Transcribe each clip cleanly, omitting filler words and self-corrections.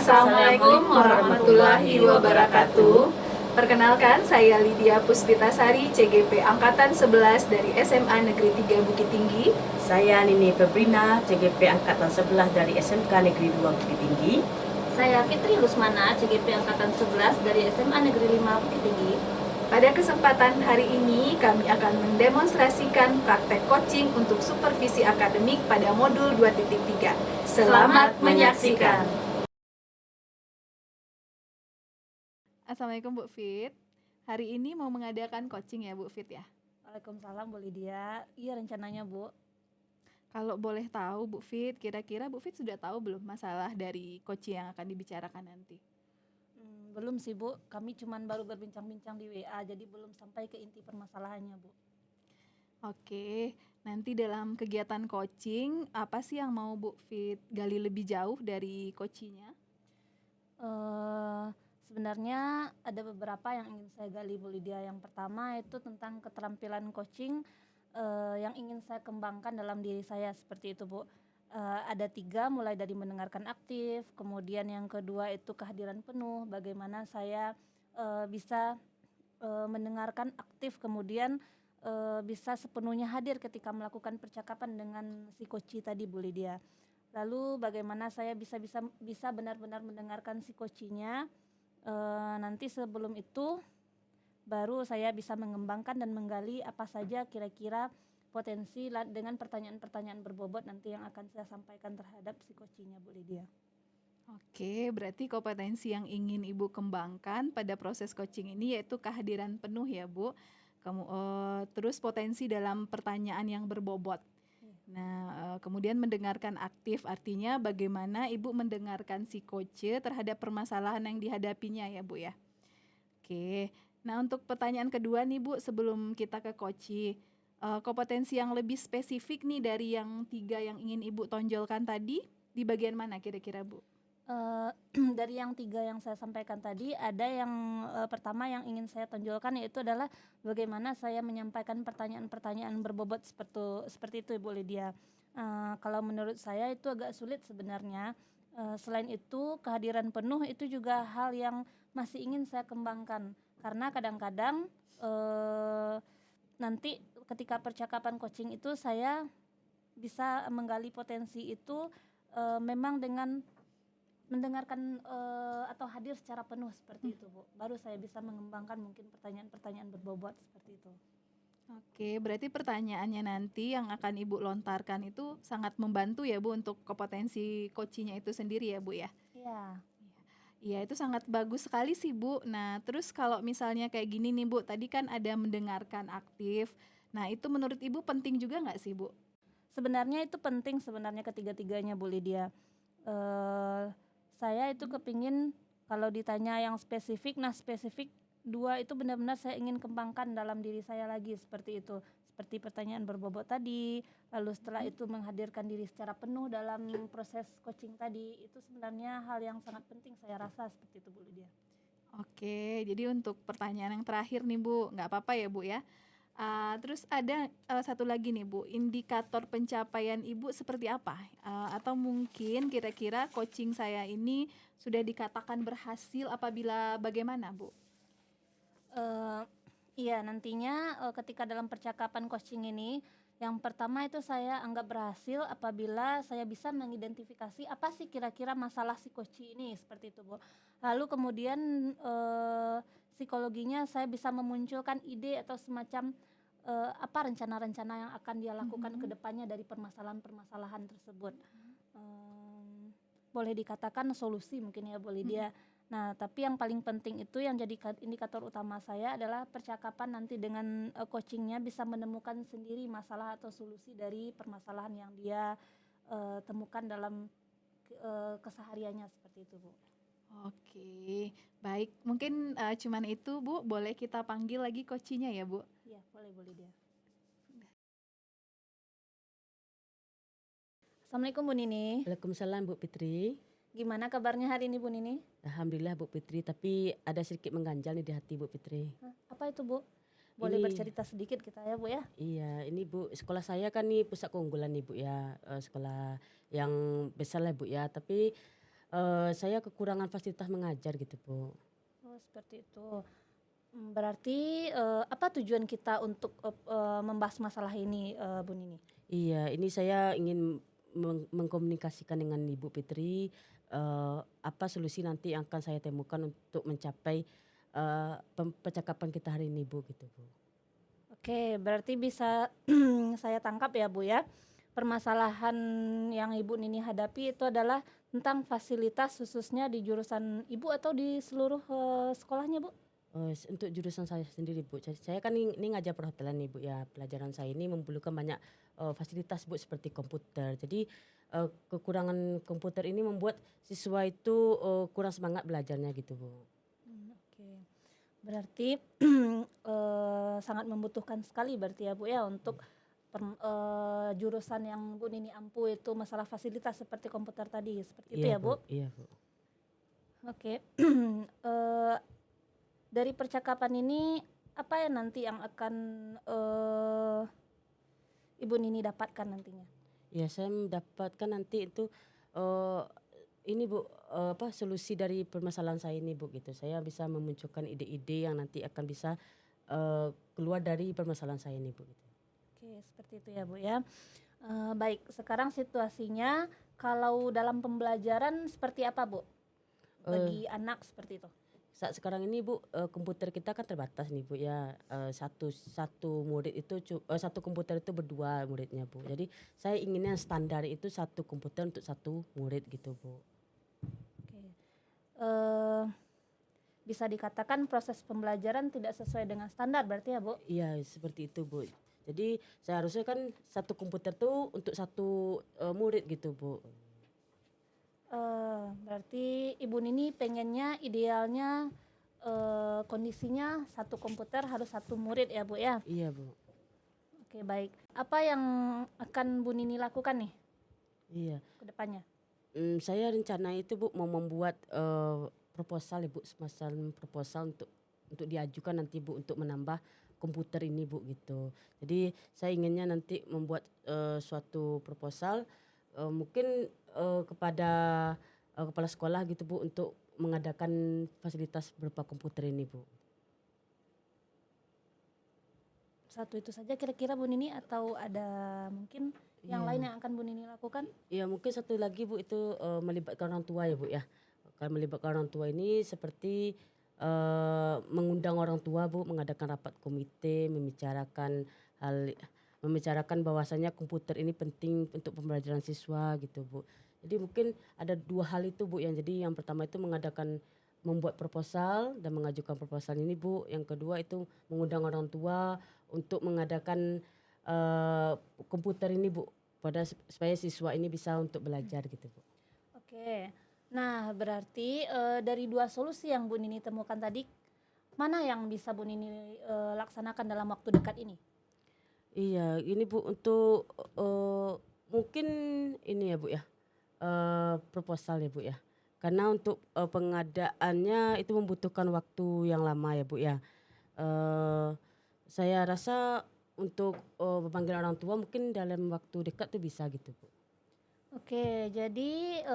Assalamualaikum warahmatullahi wabarakatuh. Perkenalkan, saya Lydia Puspitasari, CGP Angkatan 11 dari SMA Negeri 3 Bukit Tinggi. Saya Nini Febrina, CGP Angkatan 11 dari SMK Negeri 2 Bukit Tinggi. Saya Fitri Rusmana, CGP Angkatan 11 dari SMA Negeri 5 Bukit Tinggi. Pada kesempatan hari ini, kami akan mendemonstrasikan praktek coaching untuk supervisi akademik pada modul 2.3. Selamat menyaksikan. Assalamualaikum Bu Fit. Hari ini mau mengadakan coaching ya Bu Fit ya? Waalaikumsalam Bu Lydia. Iya rencananya Bu. Kalau boleh tahu Bu Fit, kira-kira Bu Fit sudah tahu belum masalah dari coaching yang akan dibicarakan nanti? Belum sih Bu, kami cuman baru berbincang-bincang di WA, jadi belum sampai ke inti permasalahannya Bu. Oke, nanti dalam kegiatan coaching, apa sih yang mau Bu Fit gali lebih jauh dari coachingnya? Sebenarnya ada beberapa yang ingin saya gali Bu Lydia. Yang pertama itu tentang keterampilan coaching yang ingin saya kembangkan dalam diri saya, seperti itu Bu. Ada 3, mulai dari mendengarkan aktif, kemudian yang kedua itu kehadiran penuh, bagaimana saya bisa mendengarkan aktif, kemudian bisa sepenuhnya hadir ketika melakukan percakapan dengan si coach tadi Bu Lydia. Lalu bagaimana saya bisa benar-benar mendengarkan si coach-nya. Nanti sebelum itu baru saya bisa mengembangkan dan menggali apa saja kira-kira potensi dengan pertanyaan-pertanyaan berbobot nanti yang akan saya sampaikan terhadap si coaching-nya Bu Lydia. Oke, berarti kompetensi yang ingin Ibu kembangkan pada proses coaching ini yaitu kehadiran penuh ya Bu. Terus potensi dalam pertanyaan yang berbobot. Nah, kemudian mendengarkan aktif, artinya bagaimana Ibu mendengarkan si coach terhadap permasalahan yang dihadapinya ya Bu ya. Oke, nah untuk pertanyaan kedua nih Bu, sebelum kita ke coach, kompetensi yang lebih spesifik nih dari yang 3 yang ingin Ibu tonjolkan tadi, di bagian mana kira-kira Bu? Dari yang 3 yang saya sampaikan tadi, ada yang pertama yang ingin saya tonjolkan yaitu adalah bagaimana saya menyampaikan pertanyaan-pertanyaan berbobot seperti itu Ibu Lydia. Kalau menurut saya itu agak sulit sebenarnya. Selain itu kehadiran penuh itu juga hal yang masih ingin saya kembangkan, karena kadang-kadang nanti ketika percakapan coaching itu saya bisa menggali potensi itu memang dengan mendengarkan atau hadir secara penuh seperti itu Bu. Baru saya bisa mengembangkan mungkin pertanyaan-pertanyaan berbobot seperti itu. Oke, berarti pertanyaannya nanti yang akan Ibu lontarkan itu sangat membantu ya Bu untuk kompetensi coachingnya itu sendiri ya Bu ya? Iya. Iya, itu sangat bagus sekali sih Bu. Nah, terus kalau misalnya kayak gini nih Bu, tadi kan ada mendengarkan aktif. Nah, itu menurut Ibu penting juga nggak sih Bu? Sebenarnya itu penting sebenarnya ketiga-tiganya Bu Lydia. Saya itu kepingin kalau ditanya yang spesifik, spesifik 2 itu benar-benar saya ingin kembangkan dalam diri saya lagi seperti itu. Seperti pertanyaan berbobot tadi, lalu setelah itu menghadirkan diri secara penuh dalam proses coaching tadi, itu sebenarnya hal yang sangat penting saya rasa seperti itu Bu Lydia. Oke, jadi untuk pertanyaan yang terakhir nih Bu, nggak apa-apa ya Bu ya. Terus ada satu lagi nih Bu, indikator pencapaian Ibu seperti apa? Atau mungkin kira-kira coaching saya ini sudah dikatakan berhasil apabila bagaimana Bu? Iya, nantinya ketika dalam percakapan coaching ini, yang pertama itu saya anggap berhasil apabila saya bisa mengidentifikasi apa sih kira-kira masalah si coaching ini, seperti itu Bu. Lalu kemudian psikologinya saya bisa memunculkan ide atau semacam apa rencana-rencana yang akan dia lakukan ke depannya dari permasalahan-permasalahan tersebut. Boleh dikatakan solusi mungkin ya Bu Lydia. Nah, tapi yang paling penting itu yang jadi indikator utama saya adalah percakapan nanti dengan coachingnya bisa menemukan sendiri masalah atau solusi dari permasalahan yang dia temukan dalam kesehariannya seperti itu Bu. Oke, baik. Mungkin cuman itu Bu, boleh kita panggil lagi coachingnya ya Bu? Iya, boleh dia. Assalamualaikum Bu Nini. Waalaikumsalam Bu Fitri. Gimana kabarnya hari ini Bu Nini? Alhamdulillah Bu Fitri, tapi ada sedikit mengganjal nih di hati Bu Fitri. Apa itu Bu? Boleh Ini- bercerita sedikit kita ya Bu ya? Iya, ini Bu, sekolah saya kan nih pusat keunggulan nih Bu ya, sekolah yang besar lah Bu ya. Tapi Saya kekurangan fasilitas mengajar gitu Bu. Oh, seperti itu. Berarti apa tujuan kita untuk membahas masalah ini, Bu Nini? Iya, ini saya ingin mengkomunikasikan dengan Ibu Fitri, apa solusi nanti yang akan saya temukan untuk mencapai percakapan kita hari ini Bu, gitu Bu. Oke, berarti bisa saya tangkap ya Bu ya, permasalahan yang Ibu Nini hadapi itu adalah tentang fasilitas khususnya di jurusan Ibu atau di seluruh sekolahnya Bu? Untuk jurusan saya sendiri Bu, saya kan ini ngajar perhotelan nih Bu ya, pelajaran saya ini memerlukan banyak fasilitas Bu seperti komputer. Jadi kekurangan komputer ini membuat siswa itu kurang semangat belajarnya gitu Bu. Oke. Berarti sangat membutuhkan sekali berarti ya Bu ya untuk jurusan yang Bu Nini ampu itu masalah fasilitas seperti komputer tadi, seperti itu Iya ya Bu? Iya Bu. Oke. Dari percakapan ini apa ya nanti yang akan Ibu Nini dapatkan nantinya? Ya saya mendapatkan nanti itu ini Bu, apa solusi dari permasalahan saya ini Bu gitu. Saya bisa memunculkan ide-ide yang nanti akan bisa keluar dari permasalahan saya ini Bu gitu. Oke, seperti itu ya Bu ya. Baik, sekarang situasinya kalau dalam pembelajaran seperti apa Bu? Bagi anak seperti itu. Saat sekarang ini Bu, komputer kita kan terbatas nih Bu ya, satu murid itu satu komputer itu berdua muridnya Bu. Jadi saya inginnya standar itu satu komputer untuk satu murid gitu Bu. Oke. Bisa dikatakan proses pembelajaran tidak sesuai dengan standar berarti ya Bu? Iya seperti itu Bu. Jadi seharusnya kan satu komputer tuh untuk satu murid gitu Bu. Berarti Ibu Nini pengennya idealnya kondisinya satu komputer harus satu murid ya Bu ya? Iya Bu. Oke baik. Apa yang akan Bu Nini lakukan nih Iya. ke depannya? Saya rencana itu Bu mau membuat proposal ya Bu, semacam proposal untuk diajukan nanti Bu untuk menambah komputer ini Bu gitu. Jadi saya inginnya nanti membuat suatu proposal mungkin kepada kepala sekolah gitu Bu untuk mengadakan fasilitas berupa komputer ini Bu. Satu itu saja kira-kira Bu Nini atau ada mungkin yang Iya. lain yang akan Bu Nini lakukan? Ya mungkin satu lagi Bu itu melibatkan orang tua ya Bu ya. Kalau melibatkan orang tua ini seperti mengundang orang tua Bu, mengadakan rapat komite, membicarakan bahwasanya komputer ini penting untuk pembelajaran siswa gitu Bu. Jadi mungkin ada dua hal itu Bu, yang jadi yang pertama itu membuat proposal dan mengajukan proposal ini Bu. Yang kedua itu mengundang orang tua untuk mengadakan komputer ini Bu, supaya siswa ini bisa untuk belajar gitu Bu. Oke. Nah, berarti dari dua solusi yang Bu Nini temukan tadi, mana yang bisa Bu Nini laksanakan dalam waktu dekat ini? Iya, ini Bu untuk mungkin ini ya Bu ya, proposal ya Bu ya. Karena untuk pengadaannya itu membutuhkan waktu yang lama ya Bu ya. Saya rasa untuk memanggil orang tua mungkin dalam waktu dekat tuh bisa gitu Bu. Oke, jadi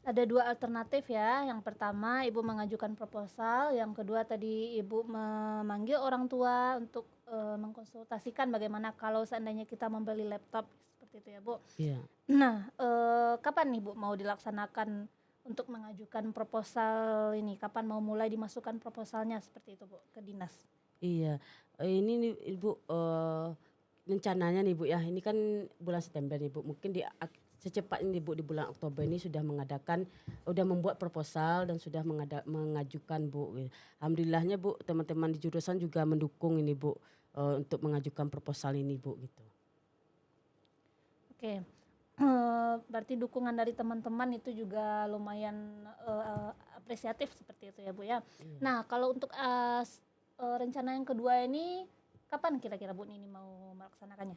ada dua alternatif ya. Yang pertama Ibu mengajukan proposal, yang kedua tadi Ibu memanggil orang tua untuk mengkonsultasikan bagaimana kalau seandainya kita membeli laptop seperti itu ya Bu. Iya. Nah, kapan nih Bu mau dilaksanakan untuk mengajukan proposal ini? Kapan mau mulai dimasukkan proposalnya seperti itu Bu ke dinas? Iya, ini nih Ibu, rencananya nih Bu ya, ini kan bulan September nih Bu, mungkin secepatnya nih Bu di bulan Oktober ini sudah membuat proposal dan sudah mengajukan Bu. Alhamdulillahnya Bu, teman-teman di jurusan juga mendukung ini Bu, untuk mengajukan proposal ini Bu gitu. Oke. Berarti dukungan dari teman-teman itu juga lumayan apresiatif seperti itu ya Bu ya. Nah, kalau untuk rencana yang kedua ini kapan kira-kira Bu Nini mau melaksanakannya?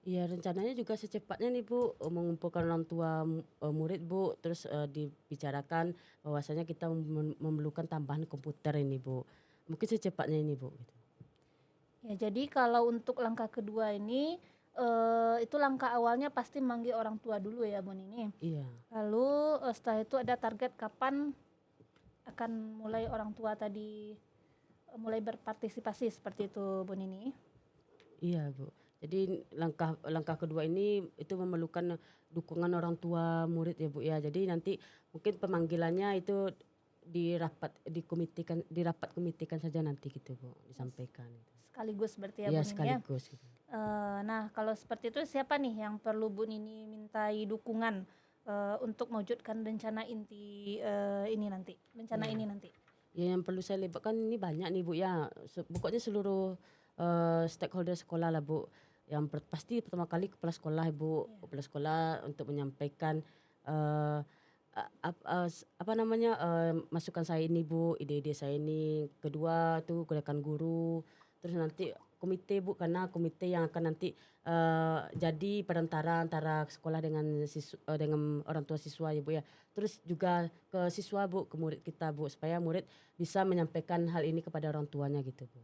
Iya rencananya juga secepatnya nih Bu, mengumpulkan orang tua murid Bu, terus dibicarakan bahwasanya kita memerlukan tambahan komputer ini Bu. Mungkin secepatnya ini Bu gitu. Ya, jadi kalau untuk langkah kedua ini itu langkah awalnya pasti manggil orang tua dulu ya Bu Nini. Iya. Lalu setelah itu ada target kapan akan mulai orang tua tadi mulai berpartisipasi seperti itu Bu Nini. Iya, Bu. Jadi langkah kedua ini itu memerlukan dukungan orang tua murid ya, Bu ya. Jadi nanti mungkin pemanggilannya itu di rapat komitekan saja nanti gitu, Bu, disampaikan. Sekaligus berarti ya Iya, Bu Nini ya. sekaligus gitu. Nah kalau seperti itu siapa nih yang perlu Bu Nini mintai dukungan untuk mewujudkan rencana inti ini nanti, rencana Iya. ini nanti? Ya, yang perlu saya libatkan ini banyak nih, Bu ya. Pokoknya seluruh stakeholder sekolah lah, Bu. Yang pasti pertama kali kepala sekolah, Ibu. Iya. Kepala sekolah untuk menyampaikan masukan saya ini, Bu, ide-ide saya ini. Kedua tuh gerakan guru. Terus nanti komite, Bu, karena komite yang akan nanti jadi perantara antara sekolah dengan dengan orang tua siswa ya, Bu ya. Terus juga ke siswa, Bu, ke murid kita, Bu, supaya murid bisa menyampaikan hal ini kepada orang tuanya gitu, Bu.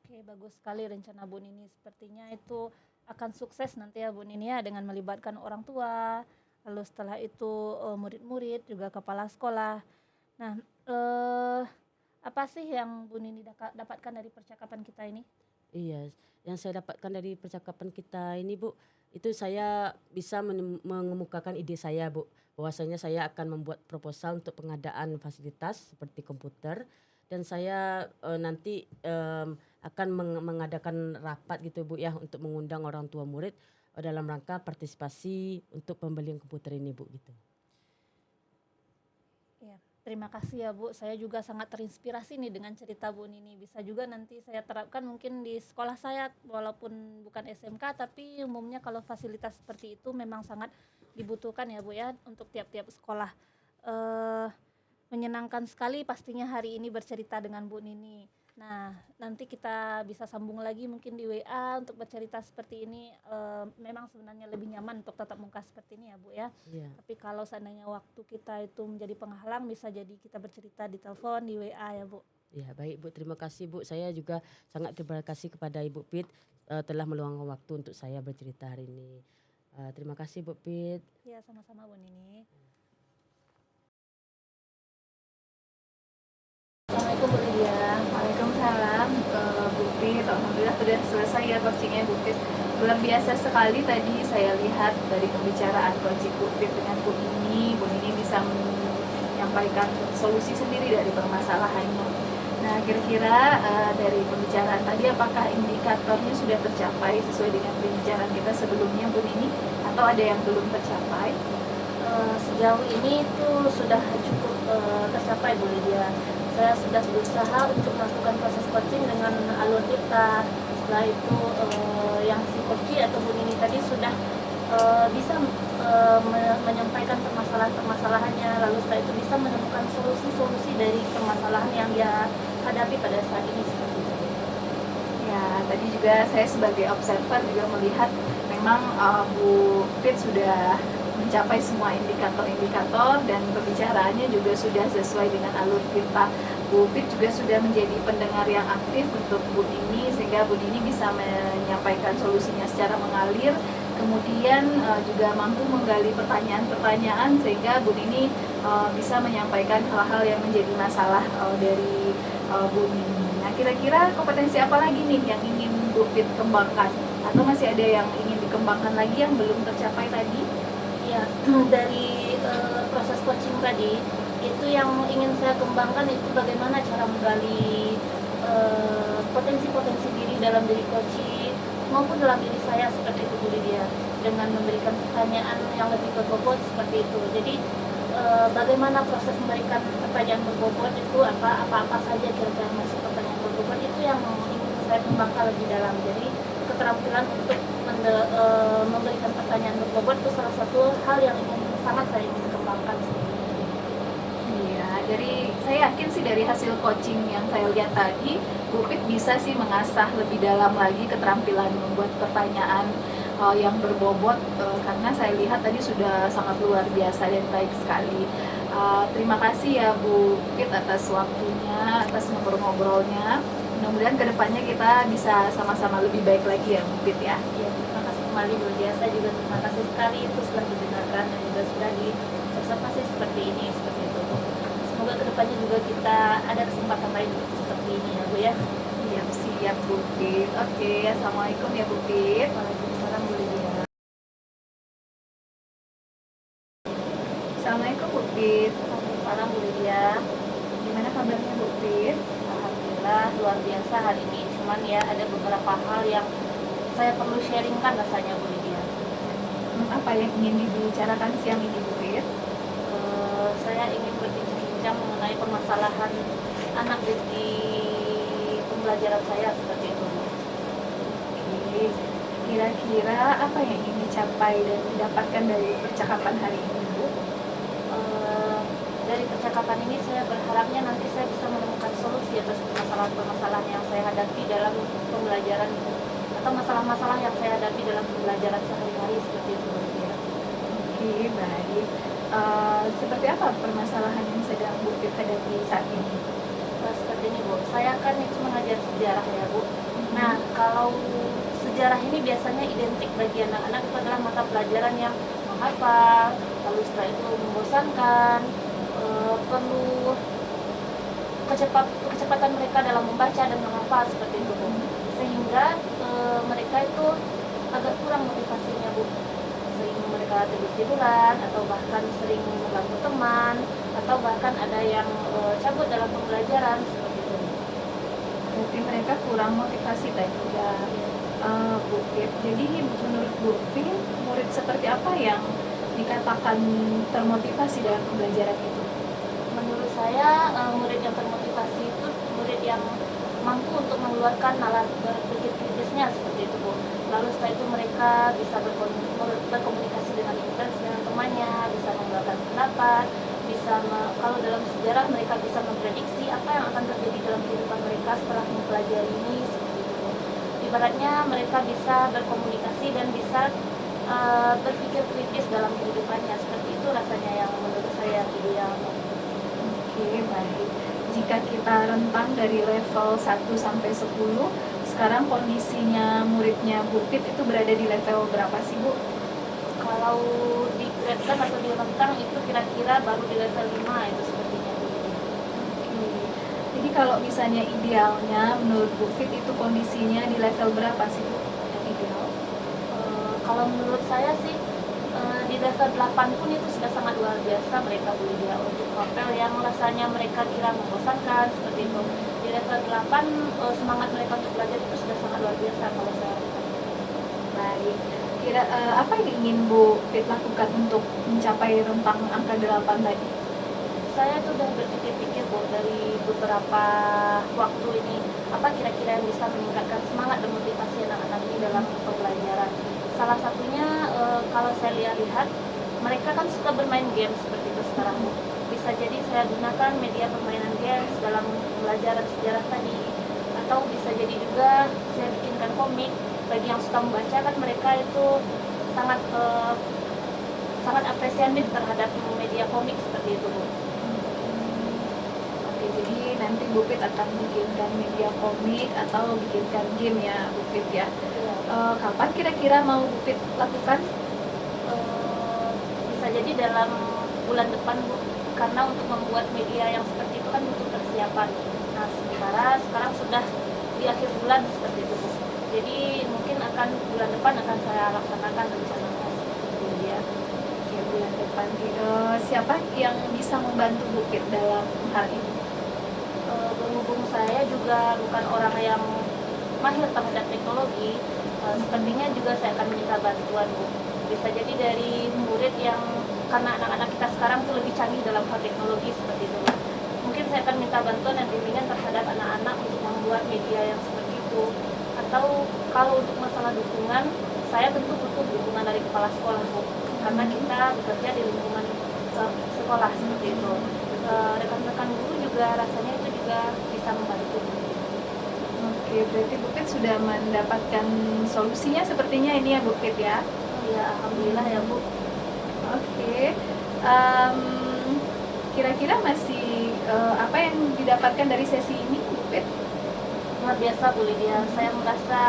Oke, bagus sekali rencana Bu Nini. Sepertinya itu akan sukses nanti ya Bu Nini ya, dengan melibatkan orang tua, lalu setelah itu murid-murid juga kepala sekolah. Nah, apa sih yang Bu Nini dapatkan dari percakapan kita ini? Iya, yang saya dapatkan dari percakapan kita ini, Bu, itu saya bisa mengemukakan ide saya, Bu, bahwasanya saya akan membuat proposal untuk pengadaan fasilitas seperti komputer, dan saya nanti akan mengadakan rapat gitu, Bu ya, untuk mengundang orang tua murid dalam rangka partisipasi untuk pembelian komputer ini, Bu, gitu. Ya, terima kasih ya Bu. Saya juga sangat terinspirasi nih dengan cerita Bu Nini. Bisa juga nanti saya terapkan mungkin di sekolah saya, walaupun bukan SMK, tapi umumnya kalau fasilitas seperti itu memang sangat dibutuhkan ya Bu ya untuk tiap-tiap sekolah. Menyenangkan sekali pastinya hari ini bercerita dengan Bu Nini. Nah, nanti kita bisa sambung lagi mungkin di WA untuk bercerita seperti ini. Memang sebenarnya lebih nyaman untuk tatap muka seperti ini ya Bu ya. Iya. Tapi kalau seandainya waktu kita itu menjadi penghalang, bisa jadi kita bercerita di telepon, di WA ya Bu. Ya, baik, Bu. Terima kasih, Bu. Saya juga sangat terima kasih kepada Ibu Pit telah meluangkan waktu untuk saya bercerita hari ini. Terima kasih, Bu Pit. Ya, sama-sama Bu Nini. Assalamualaikum Bu Lydia. Waalaikumsalam, Bu Pit. Alhamdulillah sudah selesai ya coachingnya, Bu Pit. Luar biasa sekali tadi saya lihat dari pembicaraan coaching Bu Pit dengan Bu Nini. Bu Nini bisa menyampaikan solusi sendiri dari permasalahannya. Nah, kira-kira dari pembicaraan tadi apakah indikatornya sudah tercapai sesuai dengan pembicaraan kita sebelumnya, Bu Nini? Atau ada yang belum tercapai? Sejauh ini itu sudah cukup tercapai Bu Lydia. Saya sudah berusaha untuk melakukan proses coaching dengan alur kita. Setelah itu yang si coach atau Bu Nini tadi sudah bisa menyampaikan permasalahan-permasalahannya, lalu setelah itu bisa menemukan solusi-solusi dari permasalahan yang dia hadapi pada saat ini seperti itu. Ya, tadi juga saya sebagai observer juga melihat memang Bu Pit sudah mencapai semua indikator-indikator dan pembicaraannya juga sudah sesuai dengan alur kita. Bu Pit juga sudah menjadi pendengar yang aktif untuk Bu Nini sehingga Bu Nini bisa menyampaikan solusinya secara mengalir, kemudian juga mampu menggali pertanyaan-pertanyaan sehingga Bu Nini bisa menyampaikan hal-hal yang menjadi masalah dari Bu Nini. Nah, kira-kira kompetensi apa lagi nih yang ingin Bu Pit kembangkan? Atau masih ada yang ingin dikembangkan lagi yang belum tercapai tadi? Ya, dari proses coaching tadi, itu yang ingin saya kembangkan itu bagaimana cara menggali potensi-potensi diri dalam diri coaching maupun dalam diri saya seperti itu Bu Lydia, dengan memberikan pertanyaan yang lebih berbobot seperti itu. Jadi bagaimana proses memberikan pertanyaan berbobot itu, apa saja kira-kira masuk pertanyaan berbobot itu yang ingin saya kembangkan lebih dalam. Jadi keterampilan untuk memberikan pertanyaan berbobot itu salah satu hal yang sangat saya ingin kembangkan. Iya, saya yakin sih dari hasil coaching yang saya lihat tadi, Bu Pit bisa sih mengasah lebih dalam lagi keterampilan membuat pertanyaan yang berbobot, karena saya lihat tadi sudah sangat luar biasa dan baik sekali. Terima kasih ya Bu Pit atas waktunya, atas ngobrol-ngobrolnya. Mudah-mudahan kedepannya kita bisa sama-sama lebih baik lagi ya Bu Pit ya. Iya, terima kasih. kembali Bu Lydia. Saya juga terima kasih sekali itu sudah didengarkan dan juga sudah diobservasi seperti ini, seperti itu Bu. Semoga kedepannya juga kita ada kesempatan lain seperti ini ya Bu ya. Siap, siap Bu Pit. Oke, assalamualaikum ya Bu Pit. Waalaikumsalam Bu Lydia. Assalamualaikum Bu Pit. Waalaikumsalam Bu Lydia. Gimana kabarnya Bu Pit? Alhamdulillah luar biasa hari ini. Cuman ya ada beberapa hal yang saya perlu sharingkan rasanya Bu Lydia. Apa yang ingin dibicarakan siang ini Bu Pit? Saya ingin berbincang mengenai permasalahan anak di pembelajaran saya seperti itu. Oke, kira-kira apa yang ingin dicapai dan didapatkan dari percakapan hari ini Bu? Dari percakapan ini saya berharapnya nanti saya bisa menemukan solusi atas permasalahan-permasalahan yang saya hadapi dalam pembelajaran atau masalah-masalah yang saya hadapi dalam pembelajaran sehari-hari seperti itu Bu Lydia. Oke, baik. Seperti apa permasalahan yang sedang Bu Pit hadapi saat ini? Seperti ini Bu, saya kan itu mengajar sejarah ya Bu. Nah, kalau sejarah ini biasanya identik bagi anak-anak itu adalah mata pelajaran yang menghafal, lalu setelah itu membosankan, perlu kecepatan mereka dalam membaca dan menghafal seperti itu Bu. Sehingga mereka itu agak kurang motivasinya Bu. Sering mereka tidur-tiduran atau bahkan sering mengganggu teman atau bahkan ada yang cabut dalam pembelajaran seperti itu. Berarti mereka kurang motivasi tadi ya, Bu Pit. Jadi menurut Bu Pit, murid seperti apa yang dikatakan termotivasi dalam pembelajaran itu? Menurut saya murid yang termotivasi itu murid yang mampu untuk mengeluarkan nalar berpikir kritisnya seperti itu Bu. Lalu setelah itu mereka bisa berkomunikasi dengan intens dengan temannya, bisa mengeluarkan pendapat, kalau dalam sejarah mereka bisa memprediksi apa yang akan terjadi dalam kehidupan mereka setelah mempelajari ini seperti itu Bu. Ibaratnya mereka bisa berkomunikasi dan bisa berpikir kritis dalam kehidupannya, seperti itu rasanya yang menurut saya ideal. Oke, baik. Jika kita rentang dari level 1 sampai 10, sekarang kondisinya muridnya Bu Pit itu berada di level berapa sih Bu? Kalau di-grade-kan atau direntang itu kira-kira baru di level 5 itu sepertinya. Oke. Jadi kalau misalnya idealnya menurut Bu Pit itu kondisinya di level berapa sih Bu yang ideal? Kalau menurut saya sih di level 8 pun itu sudah sangat luar biasa mereka Bu Lydia untuk novel yang rasanya mereka kira membosankan seperti itu. Di level 8 semangat mereka untuk belajar itu sudah sangat luar biasa kalau saya lihat. Baik. Apa yang ingin Bu Pit lakukan untuk mencapai rentang angka 8 tadi? Saya tuh udah berpikir-pikir Bu dari beberapa waktu ini apa kira-kira yang bisa meningkatkan semangat dan motivasi anak-anak ini dalam pembelajaran. Salah satunya kalau saya lihat mereka kan suka bermain game seperti itu sekarang Bu. Bisa jadi saya gunakan media permainan games dalam pembelajaran sejarah tadi, atau bisa jadi juga saya bikinkan komik. Bagi yang suka membaca kan mereka itu sangat sangat apresiatif terhadap media komik seperti itu Bu. Oke, jadi nanti Bu Pit akan bikinkan media komik atau bikinkan game ya Bu Pit ya. Kapan kira-kira mau Bu Pit lakukan? Bisa jadi dalam bulan depan Bu, karena untuk membuat media yang seperti itu kan butuh persiapan. Nah sekarang sudah di akhir bulan seperti itu Bu. Jadi mungkin akan bulan depan akan saya laksanakan rencananya seperti itu ya. Oke, bulan depan. Siapa yang bisa membantu Bu Pit dalam hal ini? Berhubung saya juga bukan orang yang mahir terhadap teknologi, sepertinya juga saya akan minta bantuan Bu. Bisa jadi dari murid yang, karena anak-anak kita sekarang tuh lebih canggih dalam hal teknologi seperti itu. Mungkin saya akan minta bantuan dan bimbingan terhadap anak-anak untuk membuat media yang seperti itu. Atau kalau untuk masalah dukungan, saya tentu butuh dukungan dari kepala sekolah Bu. Karena kita bekerja di lingkungan sekolah seperti itu. Rekan-rekan guru juga rasanya itu juga bisa membantu. Oke, berarti Bu Pit sudah mendapatkan solusinya sepertinya ini ya Bu Pit ya. Oh ya, alhamdulillah ya Bu. Oke, kira-kira masih apa yang didapatkan dari sesi ini Bu Pit? Luar biasa Bu Lydia, saya merasa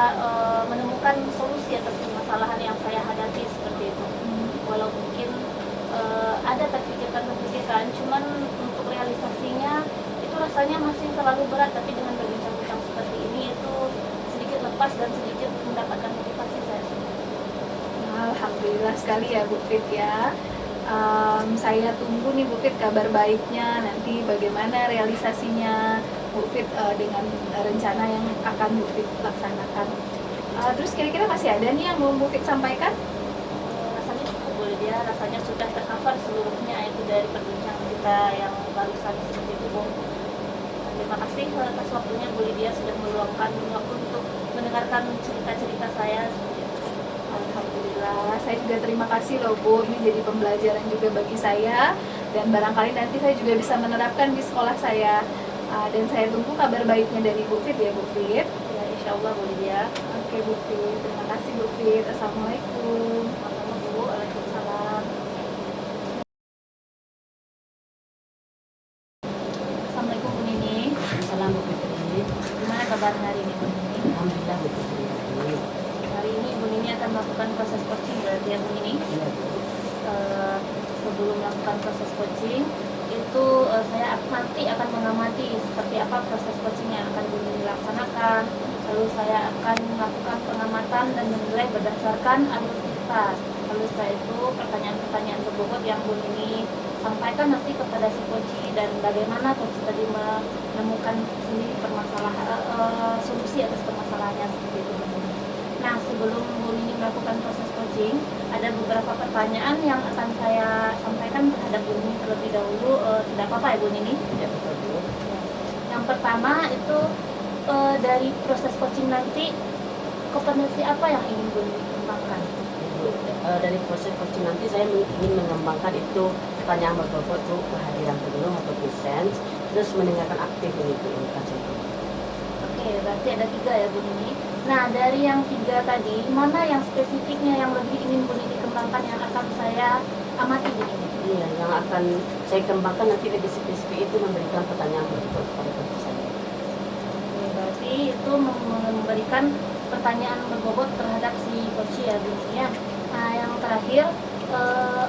menemukan menemukan solusi atas permasalahan yang saya hadapi seperti itu. Walau mungkin ada terpikirkan, cuman untuk realisasinya itu rasanya masih terlalu berat, tapi dengan berbincang-bincang seperti ini itu sedikit lepas dan sedikit mendapatkan motivasi saya sendiri. Alhamdulillah sekali ya Bu Fit ya. Saya tunggu nih Bu Fit kabar baiknya, nanti bagaimana realisasinya Bu Fit dengan rencana yang akan Bu Fit laksanakan. Terus kira-kira masih ada nih yang mau Bu Fit sampaikan? Rasanya cukup Bu Lydia, rasanya sudah tercover seluruhnya itu dari perbincangan kita yang barusan seperti itu Bu. Terima kasih atas waktunya Bu Lydia sudah meluangkan waktu untuk mendengarkan cerita-cerita saya seperti itu. Alhamdulillah, saya juga terima kasih loh Bu, ini jadi pembelajaran juga bagi saya dan barangkali nanti saya juga bisa menerapkan di sekolah saya. Dan saya tunggu kabar baiknya dari Bu Fit ya Bu Fit. Ya, insya Allah Bu Lydia. Oke Bu Fit, terima kasih Bu Fit. Assalamualaikum. Sama-sama Bu, waalaikumsalam. Assalamualaikum Bu Nini. Salam Bu Fitri. Gimana kabar hari ini Bu Nini? Alhamdulillah Bu Fitri. Hari ini Bu Nini akan melakukan proses coaching berarti ya Bu Nini? Iya Bu. Sebelum melakukan proses coaching itu saya nanti akan mengamati seperti apa proses coaching yang akan Bu Nini laksanakan. Lalu saya akan melakukan pengamatan dan menilai berdasarkan alur kita. Lalu setelah itu pertanyaan-pertanyaan berbobot yang Bu Nini sampaikan nanti kepada si coach dan bagaimana coach tadi menemukan sendiri solusi atas permasalahannya seperti itu. Nah, sebelum Bu Nini melakukan proses coaching, ada beberapa pertanyaan yang akan saya sampaikan terhadap Bu Nini terlebih dahulu. Tidak apa-apa ya Bu Nini? Tidak apa Bu. Yang pertama itu dari proses coaching nanti, kompetensi apa yang ingin Bu Nini kembangkan? Dari proses coaching nanti saya ingin mengembangkan itu pertanyaan berbobot Bu, kehadiran penuh atau presence, terus mendengarkan aktif ini Bu. Oke, berarti ada 3 ya Bu Nini. Nah, dari yang 3 tadi, mana yang spesifiknya yang lebih ingin Bu Nini kembangkan yang akan saya amati Bu Nini? Iya, yang akan saya kembangkan nanti lebih spesifik itu memberikan pertanyaan berbobot kepada coach saya. Oke, berarti itu memberikan pertanyaan berbobot terhadap si coach ya Bu Nini ya. Nah, yang terakhir,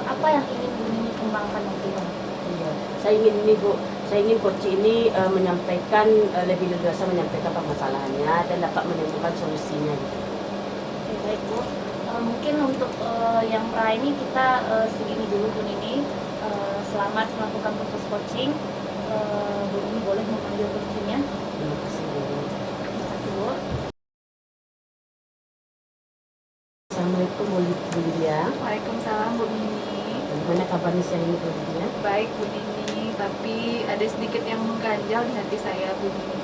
apa yang ingin Bu Nini kembangkan nanti Bang? Iya, saya ingin ini Bu, saya ingin coach ini menyampaikan lebih leluasa menyampaikan permasalahannya dan dapat menemukan solusinya. Gitu. Oke, baik Bu. Mungkin untuk yang pra ini kita segini dulu Bu Nini. Selamat melakukan proses coaching. Bu Nini boleh memanggil coachnya. Terima kasih Bu. Terima kasih Bu. Assalamualaikum Bu Lydia. Waalaikumsalam Bu Nini. Bagaimana kabarnya siang ini Bu Lydia? Baik Bu Nini, tapi ada sedikit yang mengganjal di hati saya Bu Nini.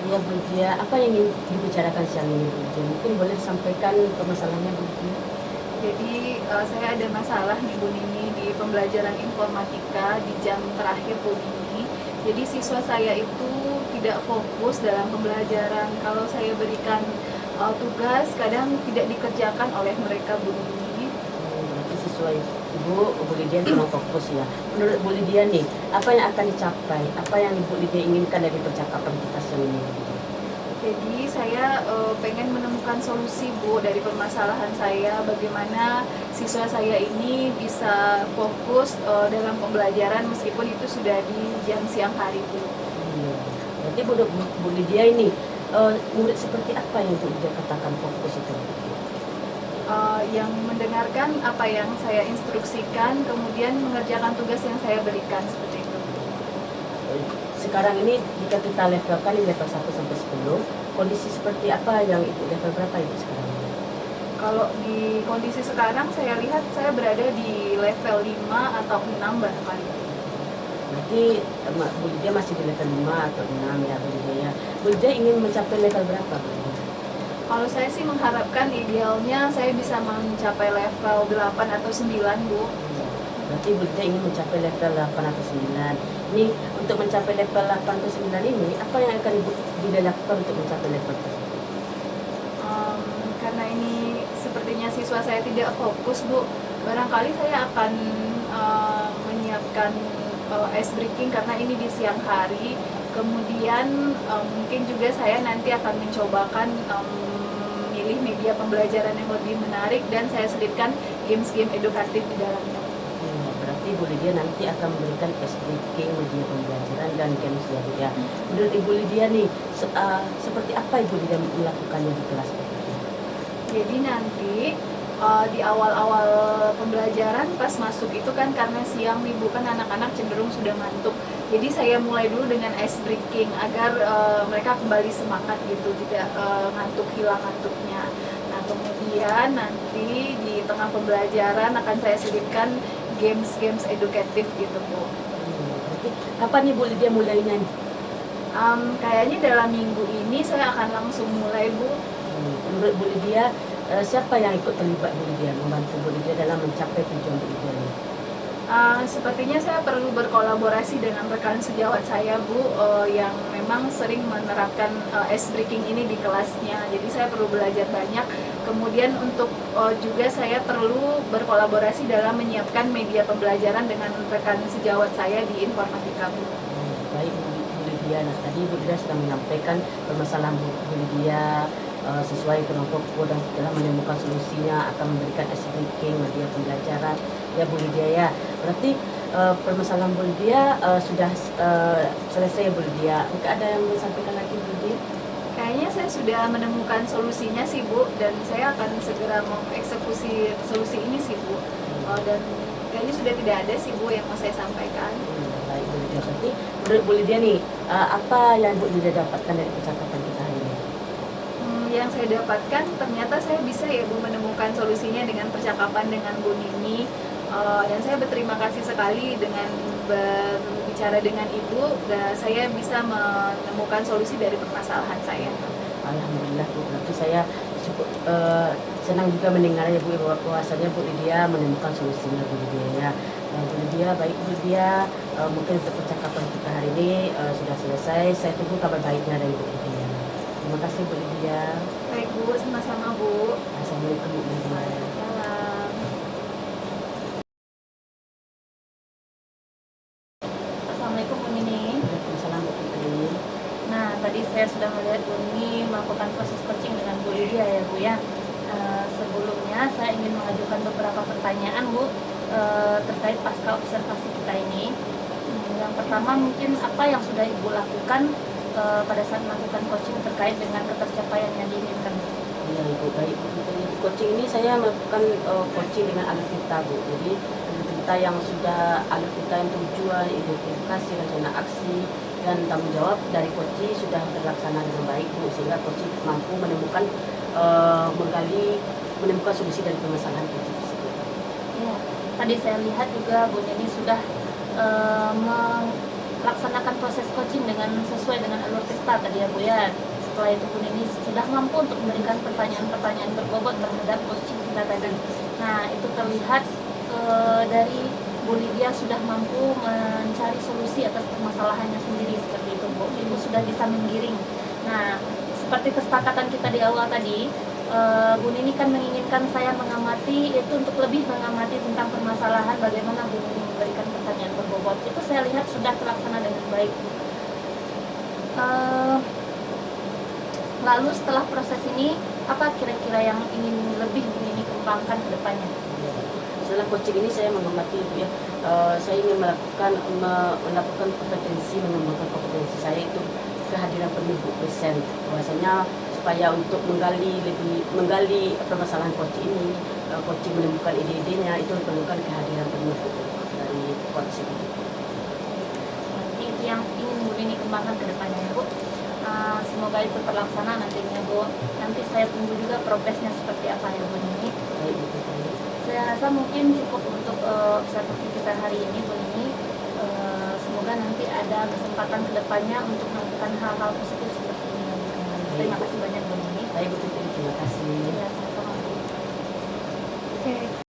Iya Bu Lydia, apa yang ingin dibicarakan siang ini Bu Lydia? Mungkin boleh disampaikan permasalahannya Bu Lydia. Jadi saya ada masalah nih Bu Nini di pembelajaran informatika di jam terakhir Bu Nini. Jadi siswa saya itu tidak fokus dalam pembelajaran. Kalau saya berikan tugas kadang tidak dikerjakan oleh mereka Bu Nini. Berarti siswa Ibu Bu Lydia kurang fokus ya. Menurut Bu Lydia nih, apa yang akan dicapai? Apa yang Ibu Lydia inginkan dari percakapan kita siang ini? Jadi saya pengen menemukan solusi Bu dari permasalahan saya, bagaimana siswa saya ini bisa fokus dalam pembelajaran meskipun itu sudah di jam siang hari Bu. Iya. Berarti Bu Lydia ini murid seperti apa yang Bu Lydia katakan fokus itu? Yang mendengarkan apa yang saya instruksikan, kemudian mengerjakan tugas yang saya berikan seperti itu. Sekarang ini jika kita levelkan di level 1 sampai 10, kondisi seperti apa yang Ibu level berapa Ibu sekarang? Kalau di kondisi sekarang saya lihat saya berada di level 5 atau 6 barangkali. Berarti Bu Lydia masih di level 5 atau 6 ya Bu Lydia ya. Bu Lydia ingin mencapai level berapa Bu Lydia? Kalau saya sih mengharapkan idealnya saya bisa mencapai level 8 atau 9 Bu. Berarti Bu Lydia ingin mencapai level 8 atau 9. Ini untuk mencapai level 8 atau 9 ini, apa yang akan Ibu Lydia lakukan untuk mencapai level tersebut? Karena ini sepertinya siswa saya tidak fokus Bu, barangkali saya akan menyiapkan ice breaking karena ini di siang hari. Kemudian mungkin juga saya nanti akan mencobakan milih media pembelajaran yang lebih menarik, dan saya selipkan games-game edukatif di dalamnya. Berarti Bu Lydia nanti akan memberikan speaking, media pembelajaran dan games ya Bu ya. Menurut Ibu Lydia nih, seperti apa Ibu Lydia melakukannya di kelas Bu? Jadi nanti di awal-awal pembelajaran pas masuk itu kan karena siang nih Bu, kan anak-anak cenderung sudah ngantuk. Jadi saya mulai dulu dengan ice breaking agar mereka kembali semangat gitu, tidak ngantuk, hilang ngantuknya. Nah kemudian nanti di tengah pembelajaran akan saya selipkan games-games edukatif gitu Bu. Berarti kapan nih Bu Lydia mulainya nih? Kayaknya dalam minggu ini saya akan langsung mulai Bu. Menurut Bu Lydia, siapa yang ikut terlibat Bu Lydia, membantu Bu Lydia dalam mencapai tujuan Bu Lydia ini? Sepertinya saya perlu berkolaborasi dengan rekan sejawat saya Bu, yang memang sering menerapkan ice breaking ini di kelasnya. Jadi saya perlu belajar banyak. Kemudian untuk juga saya perlu berkolaborasi dalam menyiapkan media pembelajaran dengan rekan sejawat saya di informatika Bu. Baik Bu Lydia, nah tadi Bu Lydia sudah menyampaikan permasalahan Bu Lydia sesuai kemampuan dan setelah menemukan solusinya akan memberikan ice breaking, media pembelajaran ya Bu Lydia ya. Berarti permasalahan Bu Lydia sudah selesai ya Bu Lydia. Mungkin ada yang mau disampaikan lagi Bu Lydia? Kayaknya saya sudah menemukan solusinya sih Bu, dan saya akan segera mengeksekusi solusi ini sih Bu. Dan kayaknya sudah tidak ada sih Bu yang mau saya sampaikan. Baik Bu Lydia, berarti menurut Bu Lydia nih, apa yang Bu Lydia dapatkan dari percakapan kita hari ini? Yang saya dapatkan ternyata saya bisa ya Bu menemukan solusinya dengan percakapan dengan Bu Nini. Dan saya berterima kasih sekali dengan berbicara dengan Ibu, dan saya bisa menemukan solusi dari permasalahan saya. Alhamdulillah Bu, berarti saya cukup senang juga mendengarnya Bu, bahwasanya Bu Lydia menemukan solusinya Bu Lydia ya. Bu Lydia, baik Bu Lydia, mungkin untuk percakapan kita hari ini sudah selesai. Saya tunggu kabar baiknya dari Bu Lydia. Terima kasih Bu Lydia. Baik Bu, sama-sama Bu. Assalamualaikum Bu Lydia. Salam. Assalamualaikum Bu Nini. Waalaikumsalam Bu Putri. Nah, tadi saya sudah melihat Bu Nini melakukan proses coaching dengan Bu Lydia ya Bu ya. Sebelumnya saya ingin mengajukan beberapa pertanyaan Bu terkait pasca observasi kita ini. Yang pertama mungkin apa yang sudah Ibu lakukan pada saat melakukan coaching terkait dengan ketercapaian yang diinginkan? Iya Ibu, baik Bu Putri. Di coaching ini saya melakukan coaching dengan alur kita Bu. Jadi alur kita yang sudah alur kita yang tujuan, identifikasi, rencana aksi, dan tanggung jawab dari coaching sudah terlaksana dengan baik Bu, sehingga coaching mampu menemukan menemukan solusi dari permasalahan coaching tersebut. Ya, tadi saya lihat juga Bu Nini sudah melaksanakan proses coaching dengan sesuai dengan alur kita tadi ya Bu ya. Setelah itu Bu Nini sudah mampu untuk memberikan pertanyaan-pertanyaan berbobot terhadap coaching kita tadi. Nah, itu terlihat dari Bu Lydia sudah mampu mencari solusi atas permasalahannya sendiri seperti itu Bu. Ibu sudah bisa menggiring. Nah, seperti kesepakatan kita di awal tadi, Bu Nini kan menginginkan saya mengamati itu untuk lebih mengamati tentang permasalahan bagaimana Bu Nini memberikan pertanyaan berbobot. Itu saya lihat sudah terlaksana dengan baik. Lalu setelah proses ini, apa kira-kira yang ingin lebih Bu Nini kembangkan ke depannya? Setelah coaching ini saya mengamati Bu ya, saya ingin melakukan kompetensi, mengembangkan kompetensi saya itu kehadiran penuh Bu present, bahwasanya supaya untuk menggali permasalahan coaching ini, coaching menemukan ide-idenya itu diperlukan kehadiran penuh Bu dari coaching. Nanti itu yang ingin Bu Nini kembangkan ke depannya ya Bu. Semoga itu terlaksana nantinya Bu. Nanti saya tunggu juga progresnya seperti apa ya Bu Nini. Baik Bu Putri. Saya rasa mungkin cukup untuk observasi kita hari ini Bu Nini. Semoga nanti ada kesempatan ke depannya untuk melakukan hal-hal positif seperti ini. Terima kasih banyak Bu Nini. Baik Bu Putri, terima kasih. Ya, sama-sama Bu. Oke.